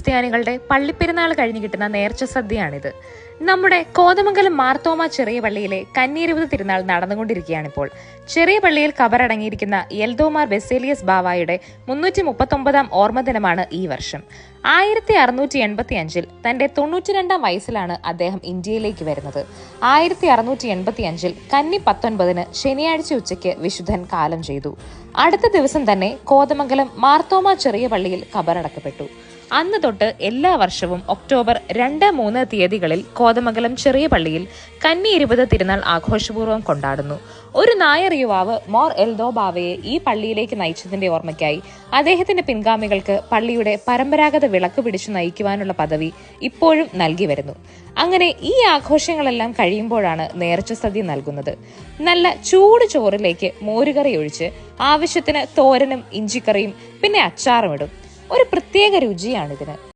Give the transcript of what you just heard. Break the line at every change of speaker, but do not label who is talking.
ക്രിസ്ത്യാനികളുടെ പള്ളിപ്പെരുന്നാൾ കഴിഞ്ഞു കിട്ടുന്ന നേർച്ച സദ്യയാണിത്. നമ്മുടെ കോതമംഗലം മാർത്തോമ ചെറിയ പള്ളിയിലെ കന്നി തിരുനാൾ നടന്നുകൊണ്ടിരിക്കുകയാണിപ്പോൾ. ചെറിയ പള്ളിയിൽ കബറടങ്ങിയിരിക്കുന്ന എൽദോമാർ ബെസേലിയസ് ബാവായുടെ 339 ഓർമ്മ ദിനമാണ് ഈ വർഷം. 1685 തന്റെ 92 വയസ്സിലാണ് അദ്ദേഹം ഇന്ത്യയിലേക്ക് വരുന്നത്. 1685 കന്നി 19 ശനിയാഴ്ച ഉച്ചയ്ക്ക് വിശുദ്ധൻ കാലം ചെയ്തു. അടുത്ത ദിവസം തന്നെ കോതമംഗലം മാർത്തോമ ചെറിയ പള്ളിയിൽ കബറടക്കപ്പെട്ടു. അന്ന് തൊട്ട് എല്ലാ വർഷവും ഒക്ടോബർ 2, 3 തീയതികളിൽ കോതമംഗലം ചെറിയ പള്ളിയിൽ കന്നി 20 തിരുനാൾ ആഘോഷപൂർവ്വം കൊണ്ടാടുന്നു. ഒരു നായർ യുവാവ് മോർ എൽദോ ബാവയെ ഈ പള്ളിയിലേക്ക് നയിച്ചതിന്റെ ഓർമ്മയ്ക്കായി അദ്ദേഹത്തിന്റെ പിൻഗാമികൾക്ക് പള്ളിയുടെ പരമ്പരാഗത വിളക്ക് പിടിച്ചു നയിക്കുവാനുള്ള പദവി ഇപ്പോഴും നൽകി വരുന്നു. അങ്ങനെ ഈ ആഘോഷങ്ങളെല്ലാം കഴിയുമ്പോഴാണ് നേർച്ച സദ്യ നൽകുന്നത്. നല്ല ചൂട് ചോറിലേക്ക് മോരുകറി ഒഴിച്ച് ആവശ്യത്തിന് തോരനും ഇഞ്ചിക്കറിയും പിന്നെ അച്ചാറും ഇടും. ഒരു പ്രത്യേക രുചിയാണിതിന്.